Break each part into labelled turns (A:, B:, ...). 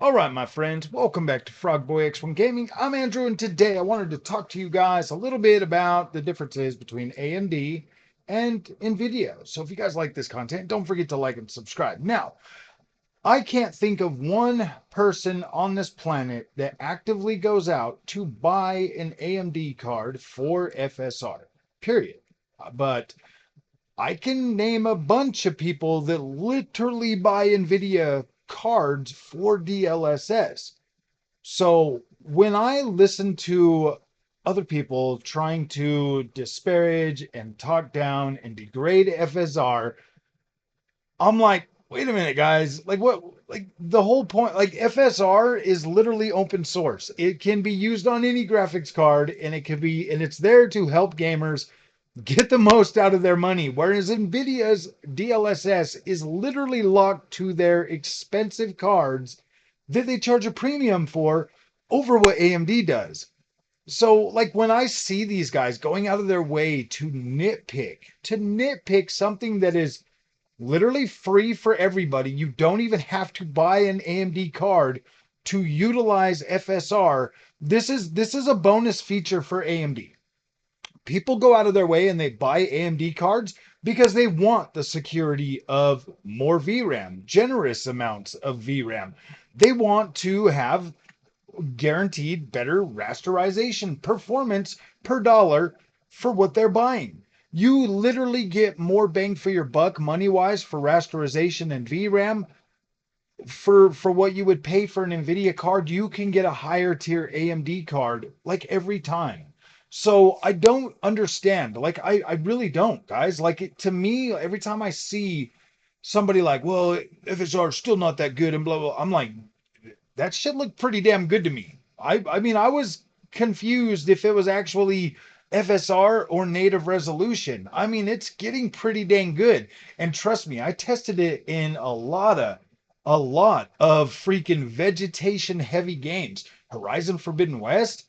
A: All right, my friends, welcome back to Frogboy X1 Gaming. I'm Andrew, and today I wanted to talk to you guys a little bit about the differences between AMD and Nvidia. So if you guys like this content, don't forget to like and subscribe. Now, I can't think of one person on this planet that actively goes out to buy an AMD card for FSR, period. But I can name a bunch of people that literally buy Nvidia cards for DLSS. So when I listen to other people trying to disparage and talk down and degrade FSR, I'm like, wait a minute, guys. Like what? Like the whole point, like FSR is literally open source. It can be used on any graphics card and it's there to help gamers get the most out of their money. Whereas Nvidia's DLSS is literally locked to their expensive cards that they charge a premium for over what AMD does. So, like when I see these guys going out of their way to nitpick something that is literally free for everybody, you don't even have to buy an AMD card to utilize FSR. This is a bonus feature for AMD. People go out of their way and they buy AMD cards because they want the security of more VRAM, generous amounts of VRAM. They want to have guaranteed better rasterization performance per dollar for what they're buying. You literally get more bang for your buck money wise for rasterization and VRAM for what you would pay for an Nvidia card. You can get a higher tier AMD card like every time. So I don't understand. Like I really don't, guys. Like to me, every time I see somebody like, well, FSR is still not that good and blah blah, I'm like, that shit looked pretty damn good to me. I mean, I was confused if it was actually FSR or native resolution. I mean, it's getting pretty dang good. And trust me, I tested it in a lot of freaking vegetation heavy games. Horizon Forbidden West,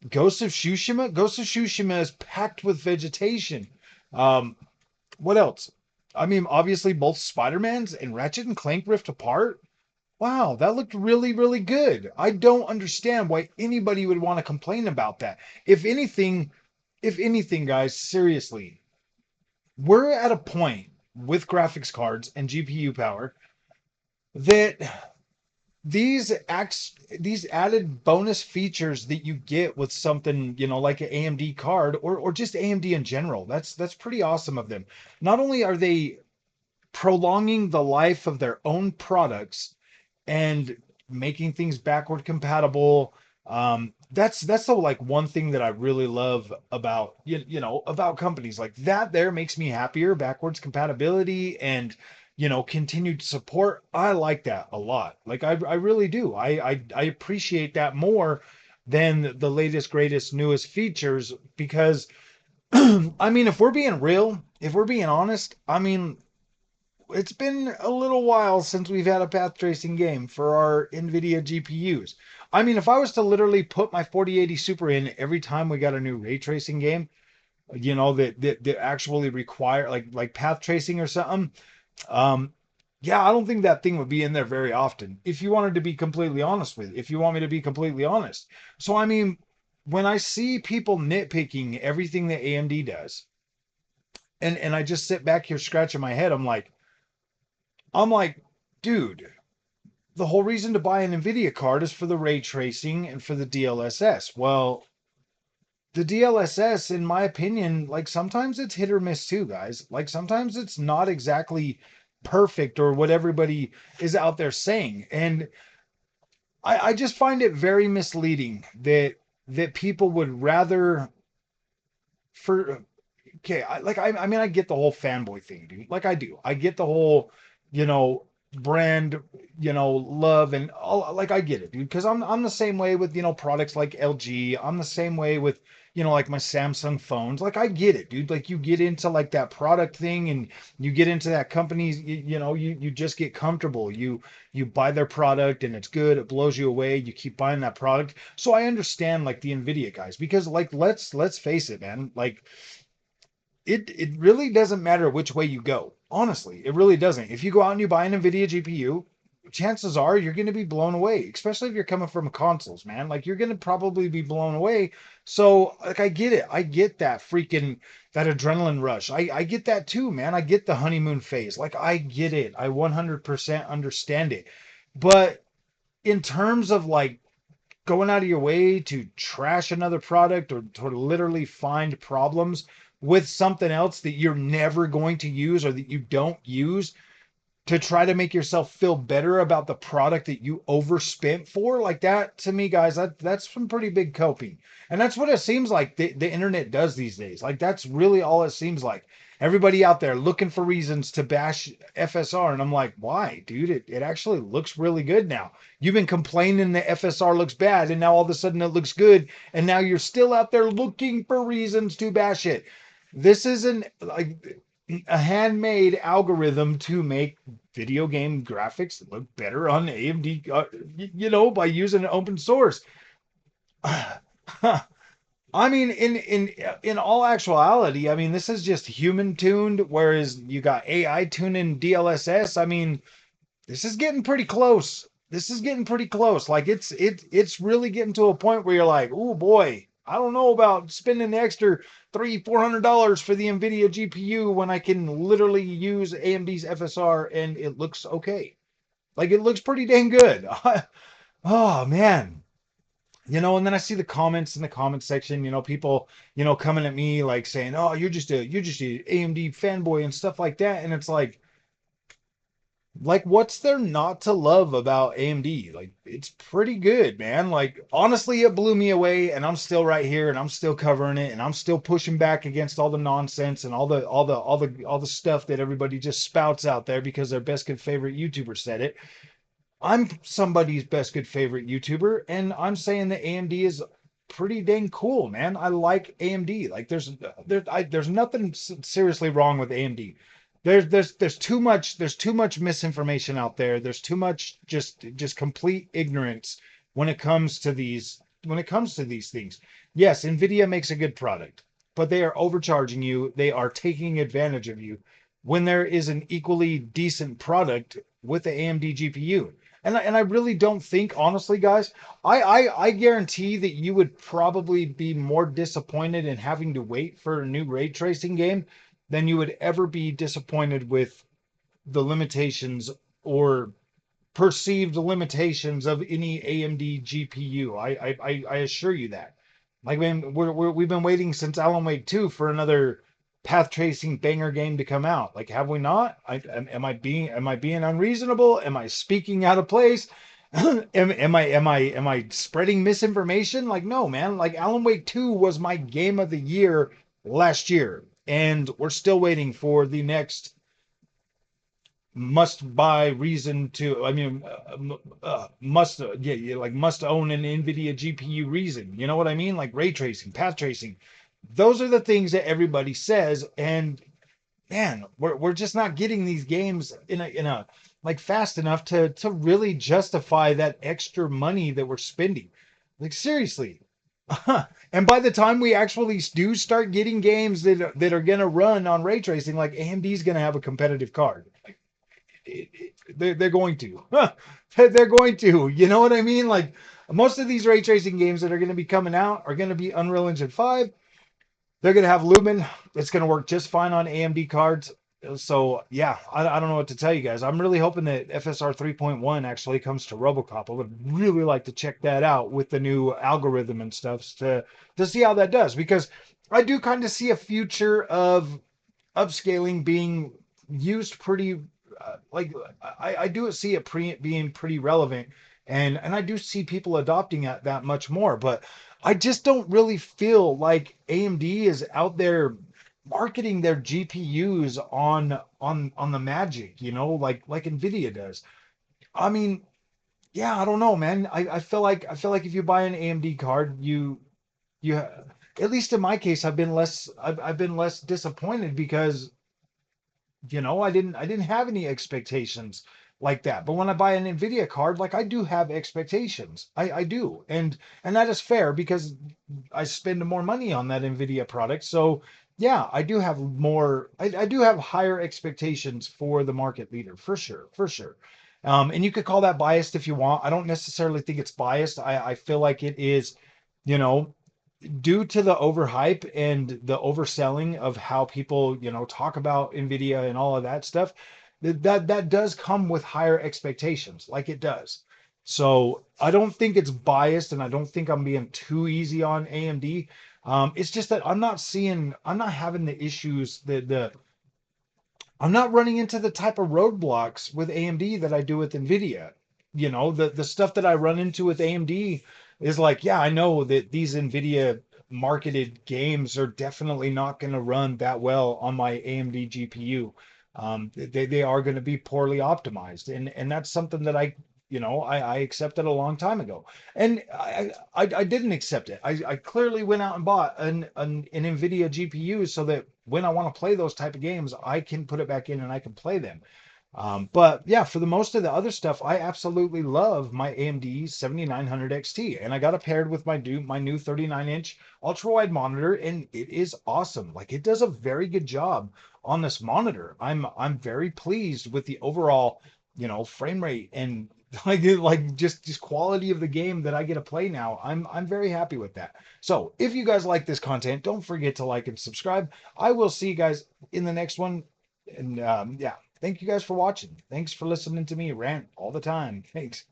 A: Ghost of Tsushima. Ghost of Tsushima is packed with vegetation. Um, what else? I mean, obviously both Spider-Man's and Ratchet and Clank Rift Apart. Wow, that looked really, really good. I don't understand why anybody would want to complain about that. If anything, guys, seriously, we're at a point with graphics cards and GPU power that these added bonus features that you get with something, like an AMD card or just AMD in general, that's pretty awesome of them. Not only are they prolonging the life of their own products and making things backward compatible. That's the like one thing that I really love about about companies like that. There makes me happier. Backwards compatibility and continued support. I like that a lot. Like I really do. I appreciate that more than the latest, greatest, newest features because I mean, if we're being real, if we're being honest, I mean, it's been a little while since we've had a path tracing game for our NVIDIA GPUs. I mean, if I was to literally put my 4080 Super in every time we got a new ray tracing game, that actually require like path tracing or something, um, yeah, I don't think that thing would be in there very often. If you wanted to be completely honest with, if you want me to be completely honest. So I mean, when I see people nitpicking everything that AMD does, and I just sit back here scratching my head, I'm like, dude, the whole reason to buy an Nvidia card is for the ray tracing and for the DLSS. Well, the DLSS, in my opinion, like sometimes it's hit or miss too, guys. Like sometimes it's not exactly perfect or what everybody is out there saying. And I just find it very misleading that people would rather for okay, I mean I get the whole fanboy thing, dude. Like I do. I get the whole, you know, brand, love and all, like I get it, dude, because I'm the same way with, products like LG. I'm the same way with, like my Samsung phones. Like I get it, dude. Like you get into like that product thing and you get into that company, you just get comfortable. You buy their product and it's good, it blows you away, you keep buying that product. So I understand like the Nvidia guys because like let's face it, man. Like it really doesn't matter which way you go. Honestly, it really doesn't. If you go out and you buy an Nvidia GPU, chances are you're going to be blown away, especially if you're coming from consoles, man. Like you're going to probably be blown away. So like I get it. I get that freaking that adrenaline rush. I get that too, man. I get the honeymoon phase. Like I get it. I 100% understand it. But in terms of like going out of your way to trash another product or to literally find problems with something else that you're never going to use or that you don't use to try to make yourself feel better about the product that you overspent for, like that to me, guys, that's some pretty big coping. And that's what it seems like the internet does these days. Like that's really all it seems like. Everybody out there looking for reasons to bash FSR. And I'm like, why, dude? It actually looks really good now. You've been complaining that FSR looks bad, and now all of a sudden it looks good. And now you're still out there looking for reasons to bash it. This isn't like a handmade algorithm to make video game graphics look better on AMD, by using open source. I mean, in all actuality, I mean, this is just human tuned, whereas you got AI tuning DLSS. I mean, this is getting pretty close. This is getting pretty close. Like it's really getting to a point where you're like, oh boy, I don't know about spending the extra $300-400 for the Nvidia GPU when I can literally use AMD's FSR and it looks okay. Like it looks pretty dang good. Oh man. And then I see the comments in the comment section, people, coming at me like saying, "Oh, you're just a AMD fanboy and stuff like that." And it's like what's there not to love about AMD? Like it's pretty good, man. Like honestly, it blew me away and I'm still right here and I'm still covering it and I'm still pushing back against all the nonsense and all the stuff that everybody just spouts out there because their best good favorite YouTuber said it. I'm somebody's best good favorite YouTuber, and I'm saying that AMD is pretty dang cool, man. I like AMD. Like there's nothing seriously wrong with AMD. There's too much misinformation out there. There's too much just complete ignorance when it comes to these things. Yes, Nvidia makes a good product, but they are overcharging you. They are taking advantage of you when there is an equally decent product with the AMD GPU. And I really don't think, honestly, guys, I guarantee that you would probably be more disappointed in having to wait for a new ray tracing game than you would ever be disappointed with the limitations or perceived limitations of any AMD GPU. I assure you that. Like man, we've been waiting since Alan Wake 2 for another path tracing banger game to come out. Like, have we not? Am I being unreasonable? Am I speaking out of place? Am I spreading misinformation? Like, no, man. Like Alan Wake 2 was my game of the year last year, and we're still waiting for the next must buy reason to must own an Nvidia GPU reason, you know what I mean, like ray tracing, path tracing. Those are the things that everybody says, and man, we're just not getting these games in a like fast enough to really justify that extra money that we're spending, like seriously. And by the time we actually do start getting games that are going to run on ray tracing, like AMD's going to have a competitive card. They're going to. They're going to. You know what I mean? Like most of these ray tracing games that are going to be coming out are going to be Unreal Engine 5. They're going to have Lumen. It's going to work just fine on AMD cards. So yeah, I don't know what to tell you guys. I'm really hoping that FSR 3.1 actually comes to RoboCop. I would really like to check that out with the new algorithm and stuff to see how that does, because I do kind of see a future of upscaling being used pretty I do see it being pretty relevant, and I do see people adopting that much more, but I just don't really feel like AMD is out there marketing their GPUs on the magic, like Nvidia does. I mean, yeah, I don't know, man. I feel like if you buy an AMD card, you at least in my case, I've been less disappointed because I didn't have any expectations like that. But when I buy an Nvidia card, like I do have expectations. I do. And that is fair because I spend more money on that Nvidia product. So yeah, I do have higher expectations for the market leader, for sure, for sure. And you could call that biased if you want. I don't necessarily think it's biased. I feel like it is, you know, due to the overhype and the overselling of how people, talk about Nvidia and all of that stuff, that does come with higher expectations, like it does. So I don't think it's biased, and I don't think I'm being too easy on AMD. It's just that I'm not having the issues, I'm not running into the type of roadblocks with AMD that I do with Nvidia. The stuff that I run into with AMD is like, yeah, I know that these Nvidia marketed games are definitely not going to run that well on my AMD GPU. They are going to be poorly optimized, and that's something that I accepted a long time ago. And I didn't accept it. I clearly went out and bought an Nvidia GPU so that when I want to play those type of games, I can put it back in and I can play them. But yeah, for the most of the other stuff, I absolutely love my AMD 7900 XT, and I got it paired with my new 39-inch ultra wide monitor, and it is awesome. Like, it does a very good job on this monitor. I'm very pleased with the overall, frame rate and like just quality of the game that I get to play now. I'm very happy with that. So if you guys like this content, don't forget to like and subscribe. I will see you guys in the next one. And yeah, thank you guys for watching. Thanks for listening to me rant all the time. Thanks.